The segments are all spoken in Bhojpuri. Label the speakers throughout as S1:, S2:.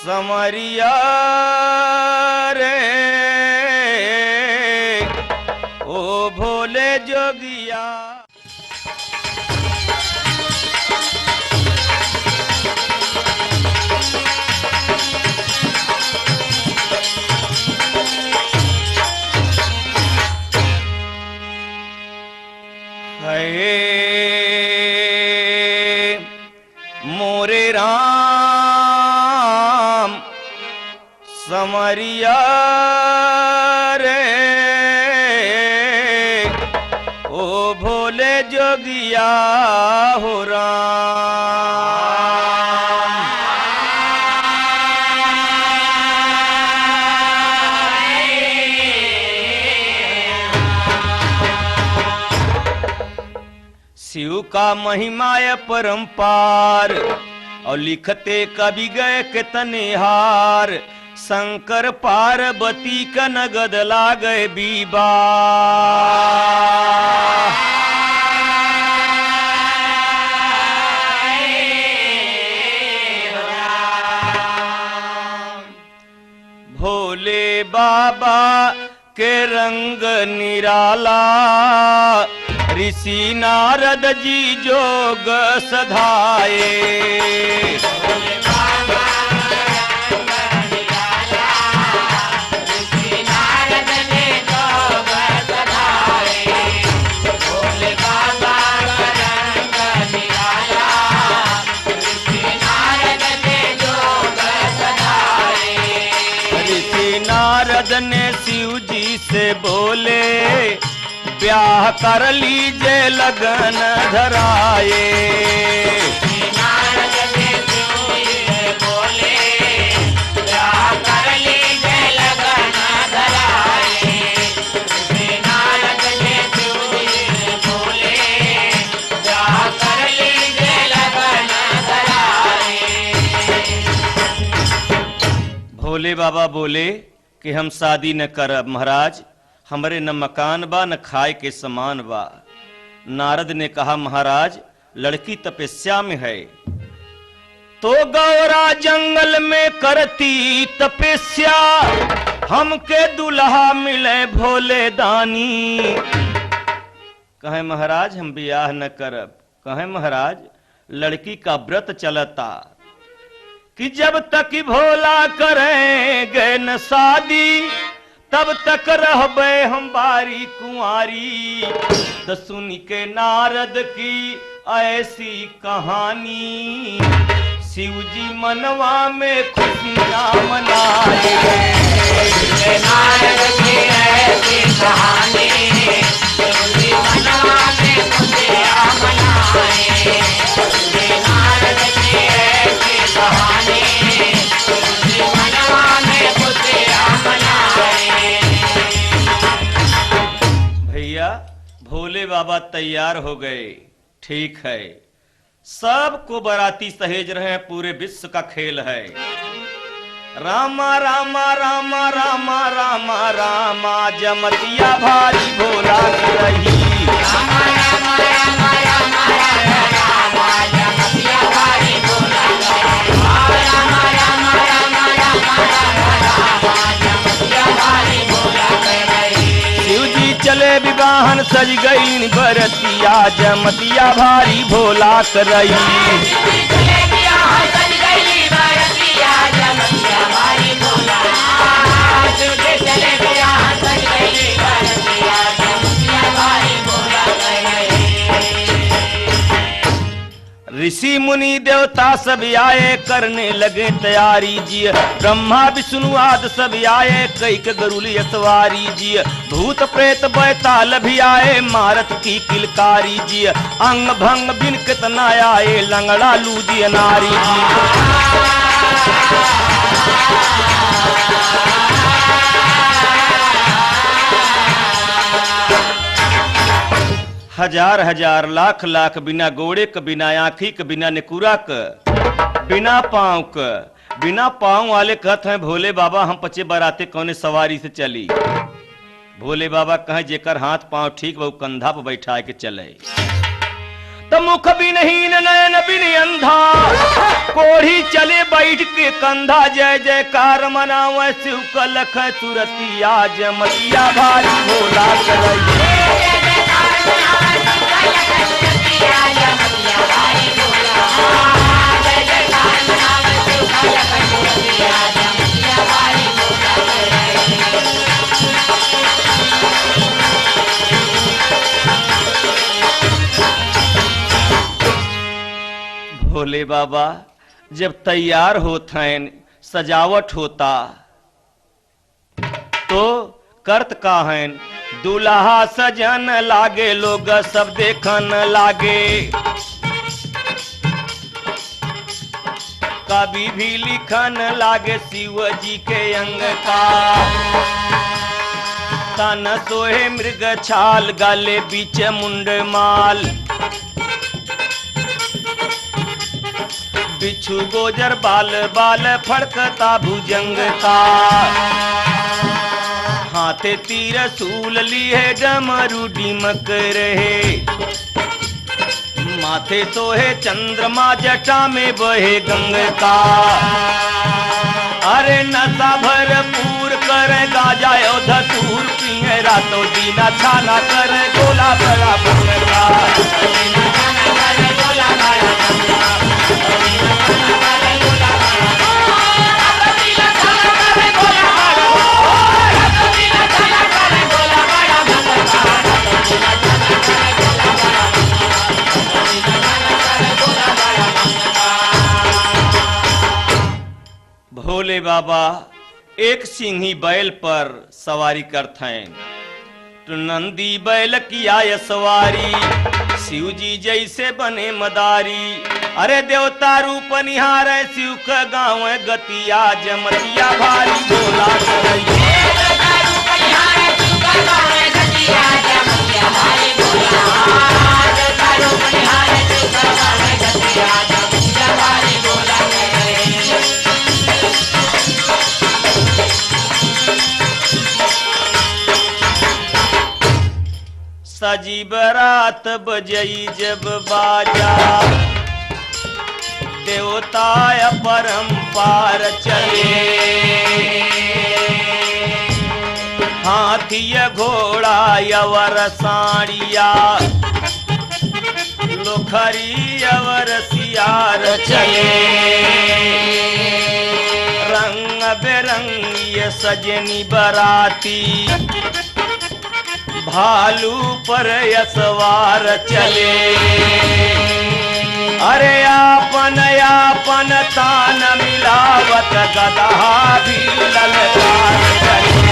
S1: समरिया रे ओ भोले जोगिया। मोरे राम समरिया रे ओ भोले जोगिया हो राम। शिव का महिमाय परंपार और लिखते कवि गए कितने हार। शंकर पार्वती का नगद लागे बीबा। भोले बाबा के रंग निराला ऋषि नारद जी जोग सधाए। ऋषि नारद ने शिव जी से बोले ब्याह कर लीजे लगन धराए। नारद ने शिव जी से बोले ब्याह कर लीजे लगन धराए। नारद ने शिव जी से बोले ब्याह कर लीजे लगन धराए। भोले बाबा बोले कि हम शादी न करब महाराज, हमरे न मकान बा न खाए के समान बा। नारद ने कहा महाराज लड़की तपस्या में है तो गौरा जंगल में करती तपस्या। हमके दुल्हा मिले भोले दानी। कहे महाराज हम ब्याह न करब। कहे महाराज लड़की का व्रत चलता कि जब तक भोला करेंगे न शादी तब तक रहबे हम बारी कुंवारी। तो सुन के नारद की ऐसी कहानी शिव जी मनवा में खुशियां मनाए। नारद की ऐसी कहानी शिव जी मनवा में खुशियां मनाए। नारद की ऐसी कहानी शिव जी मनवा में खुशियां मनाए। भैया भोले बाबा तैयार हो गए। ठीक है सबको बाराती सहेज रहे हैं, पूरे विश्व का खेल है। रामा रामा रामा रामा रामा रामा जमतिया भारी भोला की रही। रामा रामा रामा रामा रामा जमतिया भारी भोला की रही। रामा रामा रामा रामा रामा जमतिया भारी भोला की रही। शिव जी चले विवाहन सज गई बरतिया जमतिया भारी भोला करई। ऋषि मुनि देवता सब आए करने लगे तैयारी जी। ब्रह्मा विष्णु आदि सब आए कई के गरुली सवारी जी। भूत प्रेत बैताल भी आए मारत की किलकारी जी। अंग भंग बिन कितना आए लंगड़ा लूजी नारी जी। हजार हजार लाख लाख बिना गोड़े क बिना आँखी क बिना निकुरा क बिना पाँव क बिना पाँव वाले कहते हैं भोले बाबा हम पचे बराते कौने सवारी से चली। भोले बाबा कहे जेकर हाथ पांव ठीक वो कंधा पर बैठा के चले। तो मुख बिनहीन नयन बिन अंधा, कोढ़ी चले बैठ के कंधा, जय जयकार मनावे शिव कलख सुरतिया, जमतिया भारी भोला करैया। भोले बाबा जब तैयार होते हैं, सजावट होता तो करत का है, दूल्हा सजन लागे, लोग सब देखन लागे। कभी भी लिखन लागे शिव जी के अंग का, तन सोहे मृग छाल, गले बीच मुंड माल। बिच्छू गोजर बाल बाल फड़कता भुजंग का, हाथे तीर सूल लिए डमरू डिमक रहे। माथे सोहे चंद्रमा, जटा में बहे गंग का। अरे नशा भरपूर करे, गाजा धतूर पिए, रातों दीना छाना करे, गोला बड़ा भंगा। भोले बाबा एक सिंही बैल पर सवारी करते हैं, तो नंदी बैल किया ये सवारी, शिव जी जैसे बने मदारी। अरे देवता रूप निहारे, शिव का गाँव गतिया, जमतिया भारी भोला करैया। सजी बरात बजई जब बाजा, देवता परम्पार चले। हाथी घोड़ा यवर साड़िया, लोखरी यवर सियार चले। रंग बेरंगी सजनी बराती, भालू पर यसवार चले। अरे आपन आपन तान मिलावत, गदहा भी ललकार चले।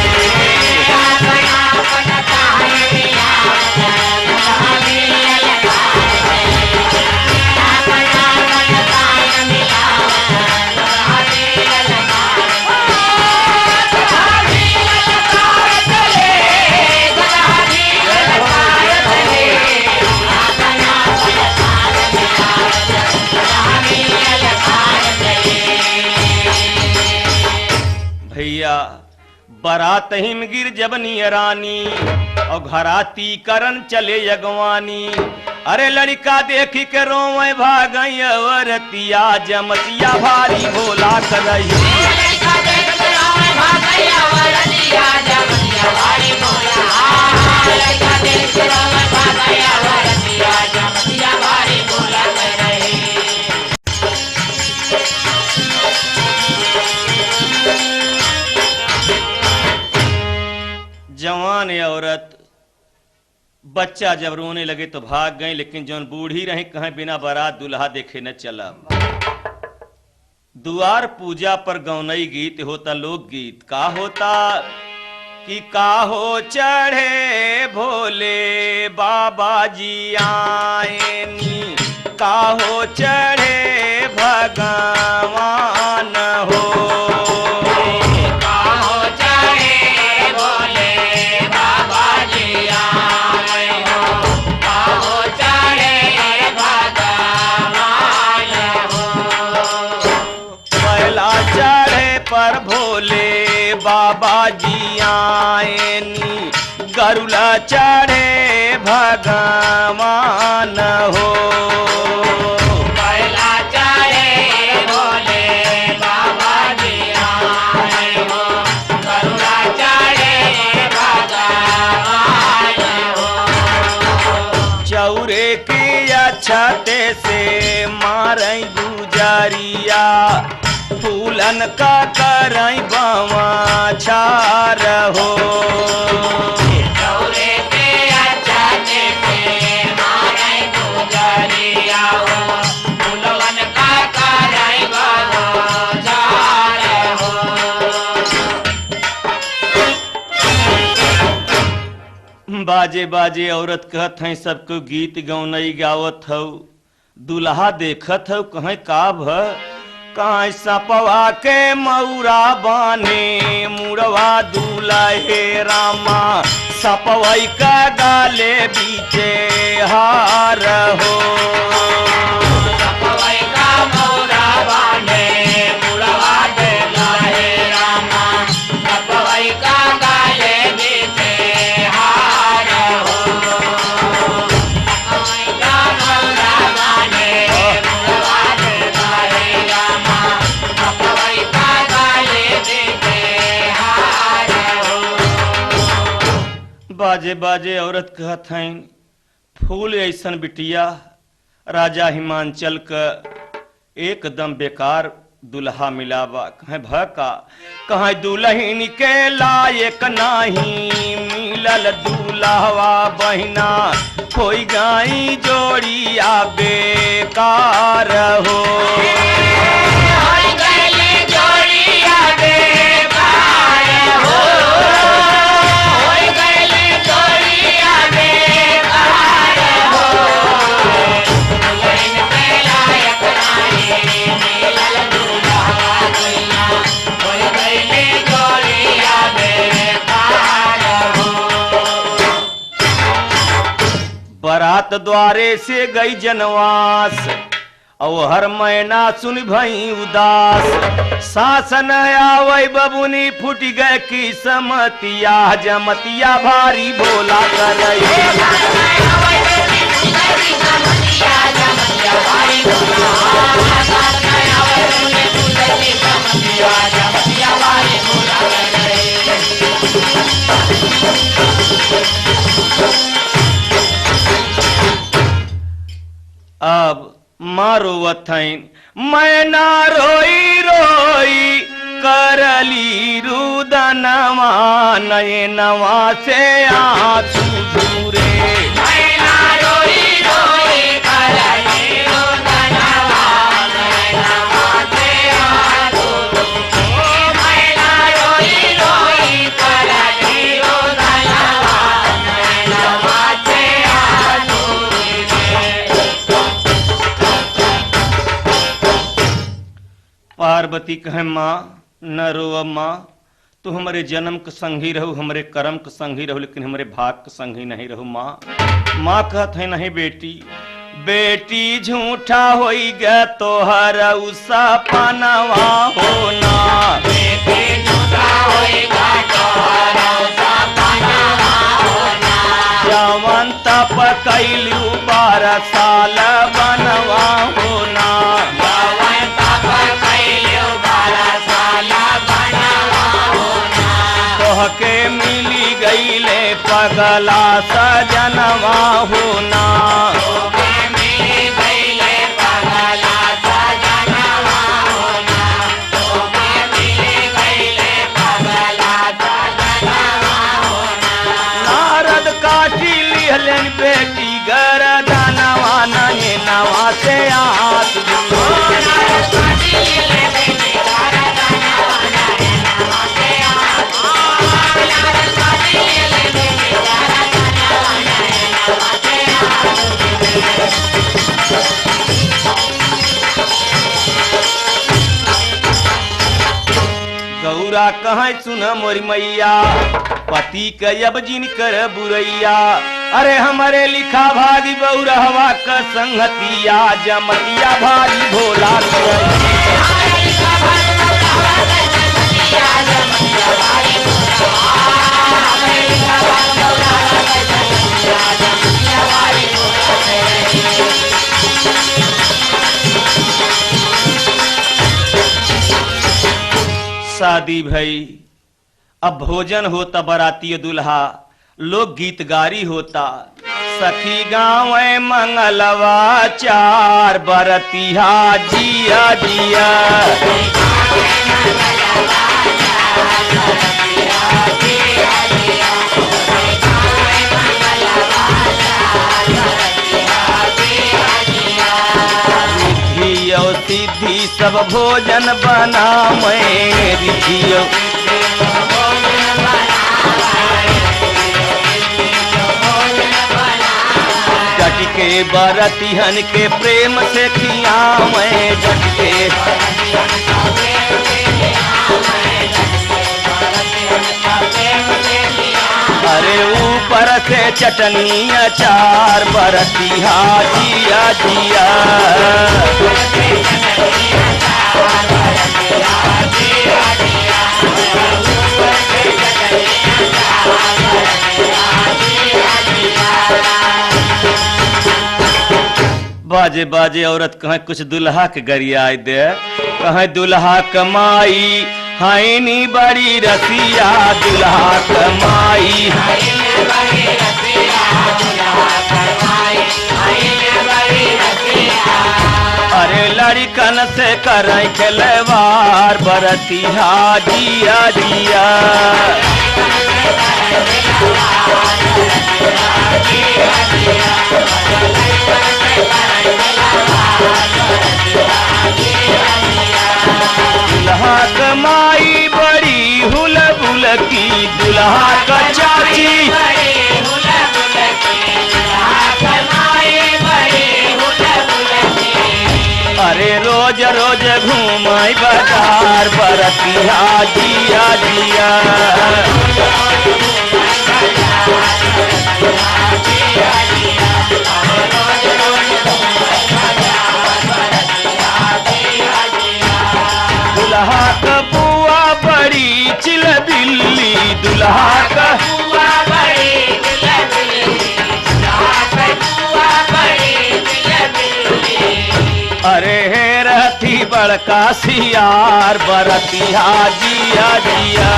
S1: बारात हिम गिर जब नियरानी, और घराती करन चले यगवानी। अरे लड़का देखी के रोवे भागई, अवरतिया जमतिया भारी भोला करैया। जवान औरत बच्चा जब रोने लगे तो भाग गए, लेकिन जौन बूढ़ी रही कहीं बिना बारात दुल्हा देखे न चला। दुआर पूजा पर गौनई गीत होता, लोक गीत का होता कि काहो चढ़े भोले बाबा जी आएनी, काहो चढ़े भगवान हो। पर भोले बाबा जी आएनी, गरुला चढ़े भगवान हो। रौरे के छते से मारई गुजरिया फूलन का करई बावा छार हो बाजे बाजे औरत कहत है सबको गीत गौनई गावत हौ दुल्हा देखत हौ कहीं का भ कहीं सपवा के मऊरा बाने मुड़वा दूल्हा हे रामा सपवई का गाले बीचे हार हो बाजे बाजे औरत कहत हैं फूल ऐसन बिटिया राजा हिमांचल का एकदम बेकार दुल्हा मिलावा कहे भका कहे दुल्हन के लायक नहीं मिलल दुल्हवा बहिना कोई गाई जोड़िया बेकार हो बारात द्वारे से गई जनवास और हर महीना सुन भई उदास सासन आवई बबुनी फुट गए की समतिया जमतिया भारी भोला अब मारो वथैन मैं ना रोई रोई करली रुदनवा नयनवा से आंसू दूरे मैं ना रोई रोई करली रुदनवा नयनवा से आंसू मैं ना रोई रोई करली रुदनवा नयनवा से आंसू पार्वती कहे माँ न रो माँ तू हमारे जन्म के संगी रहू हमारे कर्म के संगी रहू लेकिन हमारे भाग के संगी नहीं रहू माँ माँ कहत है नहीं बेटी बेटी झूठा होई गे तोहर सपनवा होना बेटी झूठा होई गे तोहर सपनवा होना जवन तप कैलू 12 साल बनवा होना के मिली गईले पगला सजनवा होना मिली गईले पगला सजनवा होना मिली गईले पगला सजनवा होना नारद काटी लिहलन बेटी गरदनवा नयनवा से आस नारद काटी लिहलन बेटी गरदनवा नयनवा से गौरा कहाँ सुन मोरी मैया पति कब जिन कर बुरैया अरे हमारे लिखा भागी बौरहवा का संगतिया जमतिया भारी भोला शादी भई अब भोजन होता बराती दुल्हा लोग गीत गारी होता सखी गाँव मंगलवा चार बरतिहा जिया जिया। रिद्धि और सिद्धि सब भोजन बनावे, रिद्धि जट के बरतिहन के प्रेम से खियावे, जट के अरे ऊपर से चटनी अचार बरतिहा जिया जिया। बाजे बाजे औरत कहे कुछ दुल्हा के गरियाई दे, कहे दुल्हा कमाई हाइनी बड़ी रसिया, दुल्हा कमाई अरे लड़कन से करे खिलवाड़ बरतिहा जिया जिया। दुल्हा कमाई बड़ी हुलबुल की, दुल्हा का चाची अरे रोज रोज घूमाई बाजार बरतिहा जिया जिया। दुल्हा का बुआ बड़ी चिलबिल्ली, दुल्हा का बुआ बड़ी अरे हे रहती बड़का सियार बरतिहा जिया जिया।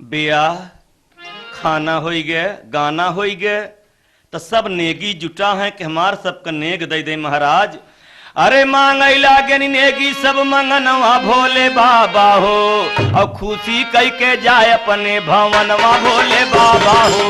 S1: बियाह खाना हो गए, गाना हो गए, तो सब नेगी जुटा है कि हमार सबका नेग दे दे महाराज। अरे मांगई लागे नेगी सब मंगनवा भोले बाबा हो, और खुशी कई के जाए अपने भवनवा भोले बाबा हो।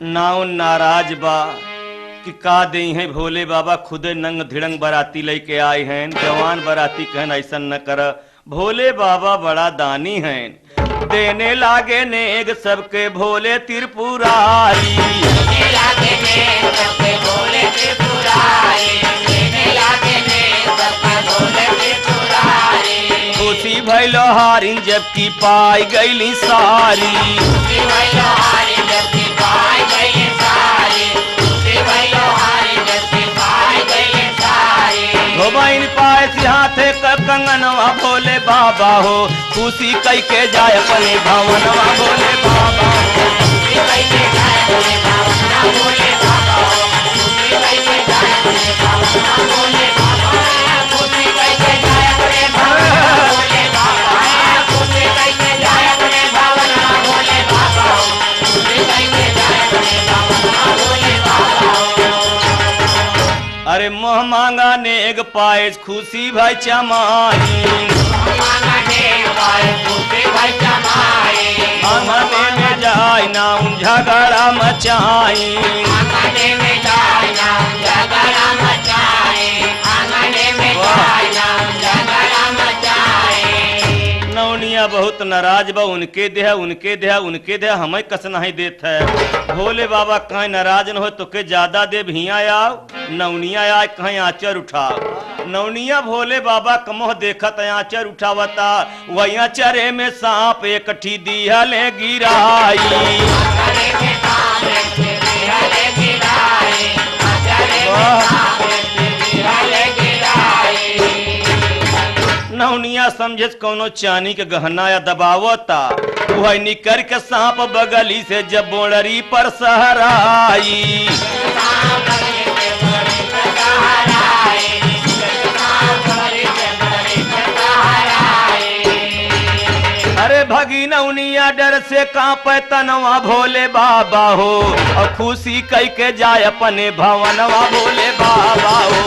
S1: नाव नाराज बा कि का दे हैं भोले बाबा, खुदे नंग धिड़ंग बराती लेके आए हैं। जवान बराती कहन ऐसा न कर, भोले बाबा बड़ा दानी हैं, देने लागे नेग सबके भोले त्रिपुरारी। खुशी भैलो हारिन जबकि पाई गईली सारी, धोबाइन पाए हाथे का कंगनवा भोले बाबा हो, खुशी कई के जाए अपने भवनवा भोले बाबा हो। अरे मोह मांगा नेग पाए खुशी भाई चमाई, आंगने में जाए ना झगड़ा मचाई। नौनिया बहुत नाराज बा, उनके देहा उनके देहा उनके देहा हमें कस नहीं देत है। भोले बाबा कहीं नाराज न हो तो के ज्यादा दे भिया आओ, नौनिया आए कहीं आचर उठाओ। नवनिया भोले बाबा कमोह देखत आंचर उठावता, वही आंचरे में सांप एक ठी दिहले गिराई। नवनिया समझे कोनो चानी के गहना या दबावता, वह निकर के सांप बगली से जब बोड़री पर सहराई। अरे भगी नवनिया डर से कांपे तनवा भोले बाबा हो, और खुशी कई के जाए अपने भवनवा भोले बाबा हो।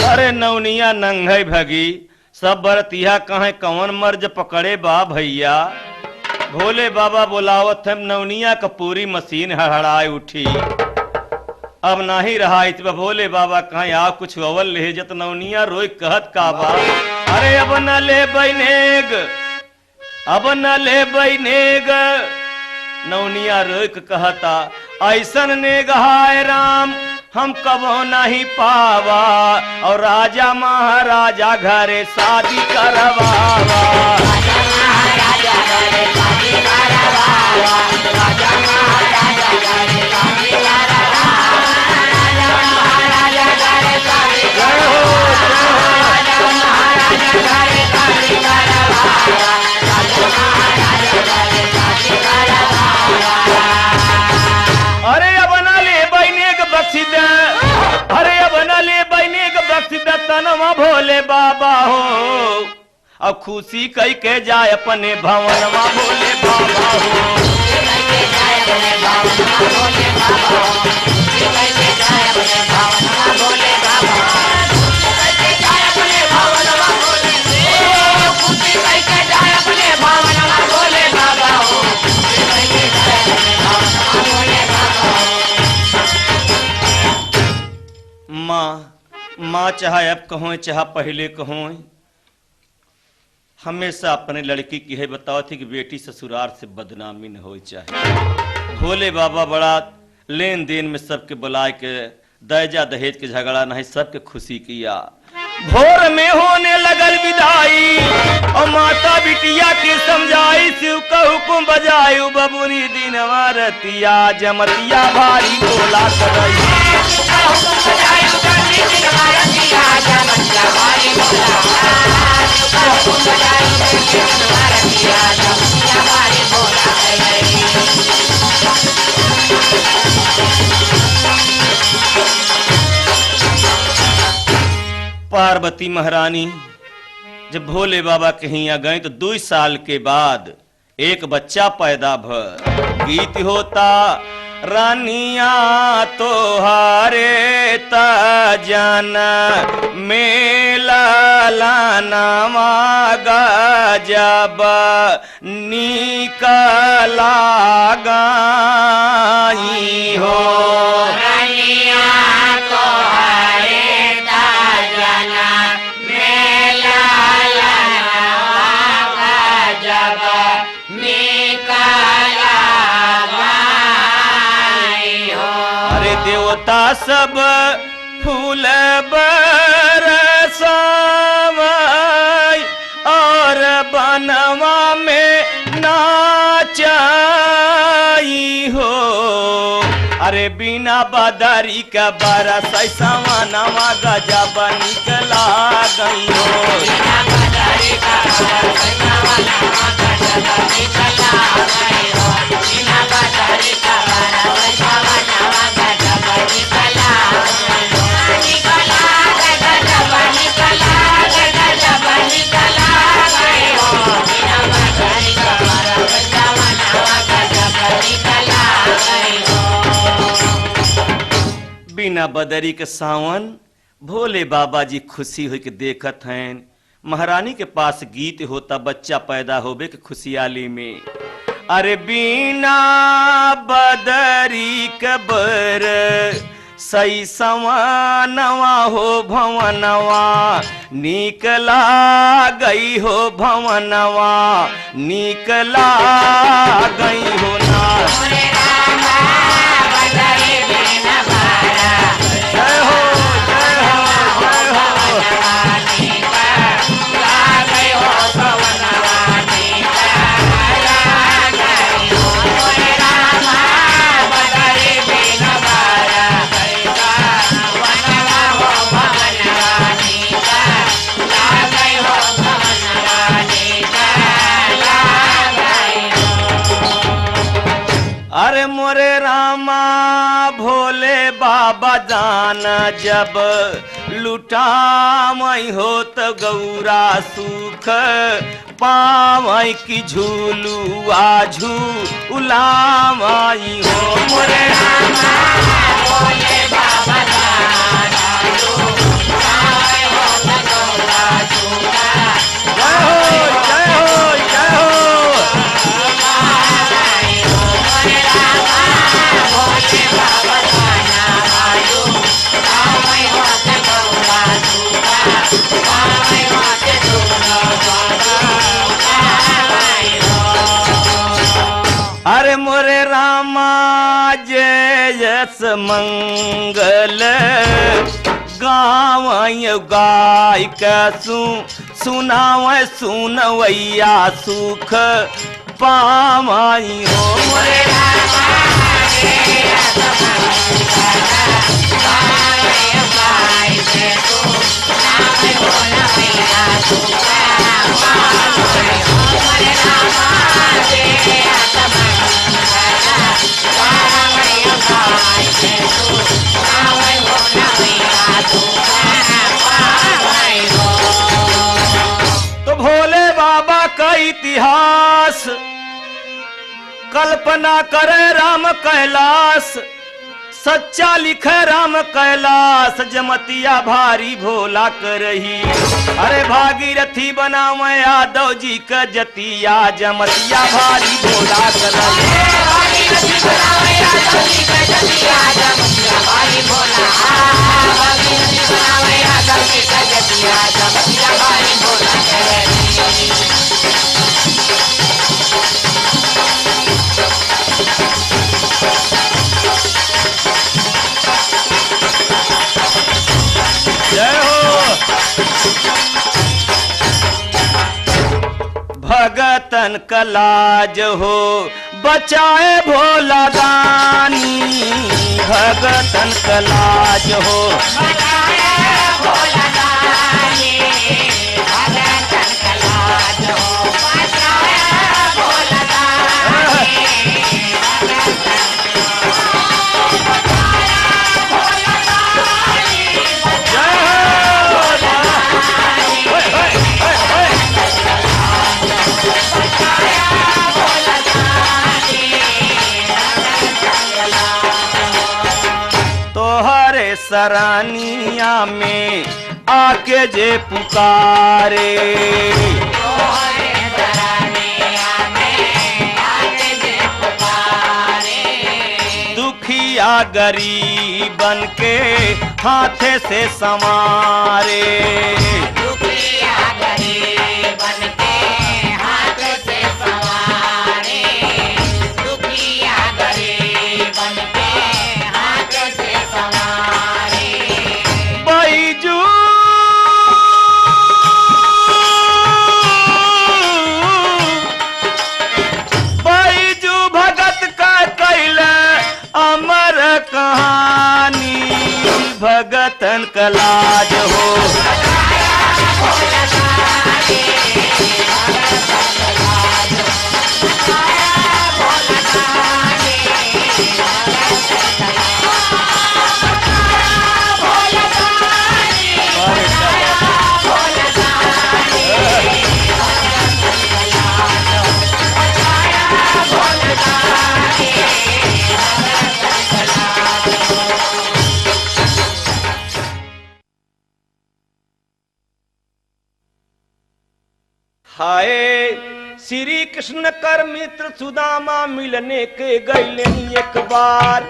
S1: अरे नवनिया नंगई भगी, सब बरतिया कहे कौन मर्ज पकड़े बा भैया। भोले बाबा बुलावत हम, नवनिया का पूरी मशीन हड़हड़ाए उठी। अब नहीं रहा इतबा भोले बाबा कहे आ कुछ अवल ले जत। नवनिया रोई कहत का बा, अरे अब न ले बैनेग, अब न ले बैनेग। नवनिया रोई कहता, ऐसन नेग हाय राम हम कबो नहीं पावा, और राजा महाराजा घरे शादी करवावा। अरे अब न ले बैने के बख्शिद, अरे अब न ले बैने के बख्शिद तनवा भोले बाबा हो, अब खुशी कई के जाए अपने भवनवा भोले बाबा हो। माँ चाहे अब कहो चाहे पहले कहो, हमेशा अपने लड़की की है बताओ थी कि बेटी ससुराल से बदनामी न हो चाहे। भोले बाबा बड़ा लेन देन में सबके बुलाए के दहेजा दहेज के झगड़ा नहीं, सबके खुशी किया। भोर में होने लगल विदाई, और माता बिटिया के समझाई, शिव का हुक्म बजाई। बबुनी दिन रतिया जमतिया भारी बोला करई। पार्वती महारानी जब भोले बाबा कहीं आ गए तो 2 साल के बाद एक बच्चा पैदा भ। गीत होता रानिया तोहारे तजन मेला लानामा गजब निकला गाई हो।
S2: रानिया तोहारे तजन मेला लानामा गजब निकला
S1: देवता सब फूल बरसावै और बनवा में नाचाई हो। अरे बिना बदरी का बरस सवनवा गजब निकला गई हो। बिना बदरी का बरस सवनवा गजब निकला गई हो। बिना बदरी का बरस सवनवा बिना बदरी के सावन। भोले बाबा जी खुशी हो के देखत हैं। महारानी के पास गीत होता बच्चा पैदा होबे के खुशहाली में। अरे बीना बदरी कबर सही समानवा हो भवनवा निकला गई हो भवनवा निकला गई हो ना जय हो जय हो जय हो अरे मोरे रामा भोले बाबा जाना जब लुटामई हो तो गौरा सुख पावई की झूलू आझू उलामाई हो मोरे रामा भोले बाबा जाना लुटामई हो तो गौरा सुख जय हो जय हो जय हो अरे मोरे रामा जय यस मंगल गाँव गाय कसू सुनाव सुनवैया सुख पामाई हो मोरे रामा तो भोले बाबा का इतिहास कल्पना करे राम कैलाश सच्चा लिखे राम कैलाश जमतिया भारी भोला करही अरे भागीरथी बनावे यादव जी का जतिया जमतिया भारी भोला करही भागीरथी बनावे यादव जी का जतिया जमतिया भारी भोला भागीरथी बनावे यादव जी का जतिया जमतिया भारी भोला करही जय हो भगतन कलाज हो बचाए भोला दानी भगतन कलाज हो बचाए भोला दानी भगतन कलाज हो बचाए भोला दानी तोहरे सरानिया में आके जे पुकारे तोहरे सरानिया में आके जे पुकारे दुखिया गरीबन के हाथे से संवारे दुखिया गरीबन के हाथ से संवारे दुखिया गरीबन के हाथ से संवारे बैजू बैजू भगत का कैला अमर कहानी भगतन कलाज हो हाय श्री कृष्ण कर मित्र सुदामा मिलने के गए एक बार।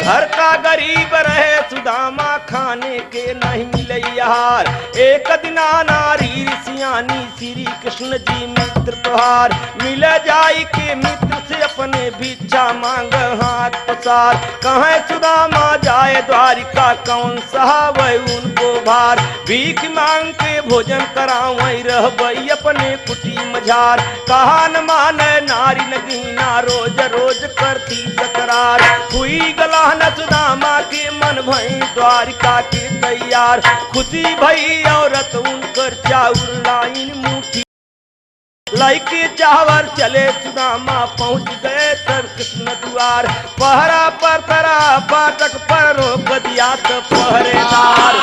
S1: घर का गरीब रहे सुदामा खाने के नहीं मिले यार। एक दिना नारी सियानी श्री कृष्ण जी मित्र तुहार। मिल जाई के मित्र से अपने भिक्षा मांग हाथ पसार। कहे सुदामा जाए द्वारिका कौन सहावे उनको भार। भीख मांग के भोजन करावई रहबई अपने कुटी मझार। कहा न माने नारी नगीना रोज रोज करती तकरार। हुई गला न सुदामा के मन भई द्वारिका के तैयार। खुशी भई औरत उनकर चाउर लाइन मुट्ठी लाइके चावर चले सुदामा पहुंच गए तर कृष्ण द्वार। पहरा पर तरा फाटक पर रोक दिया तो पहरेदार।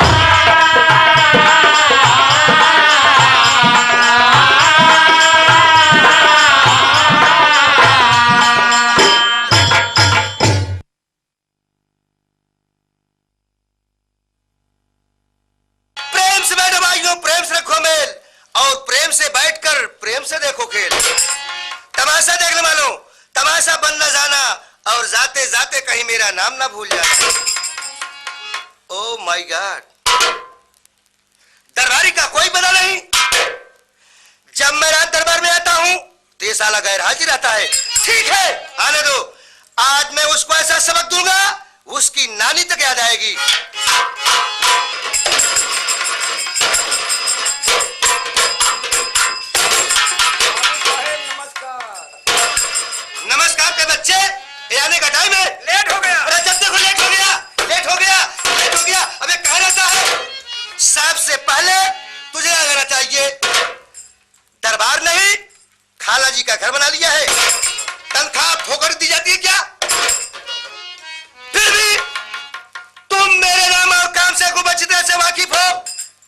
S3: प्रेम से रखो मेल और प्रेम से बैठकर प्रेम से देखो खेल। तमाशा देखने वालों, तमाशा बन न जाना और जाते जाते कहीं मेरा नाम ना भूल जाना। ओ माय गॉड, दरबारी का कोई बना नहीं। जब मैं रात दरबार में आता हूं तो ये साला गैर हाजिर रहता है। ठीक है, आने दो। आज मैं उसको ऐसा सबक दूंगा उसकी नानी तक याद आएगी। नमस्कार के बच्चे, ये आने का टाइम है। लेट हो गया। अरे जब देखो लेट हो गया, लेट हो गया, लेट हो गया। अबे कह रहता है सबसे पहले तुझे आ जाना चाहिए। दरबार नहीं खाला जी का घर बना लिया है। तनख्वाह ठोकर दी जाती है क्या? फिर भी तुम मेरे नाम और काम से खूब अच्छी तरह से वाकिफ हो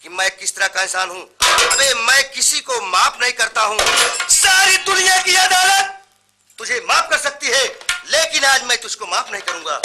S3: कि मैं किस तरह का इंसान हूं। अबे मैं किसी को माफ नहीं करता हूं। सारी दुनिया की अदालत तुझे माफ कर सकती है, लेकिन आज मैं तुझको माफ नहीं करूंगा।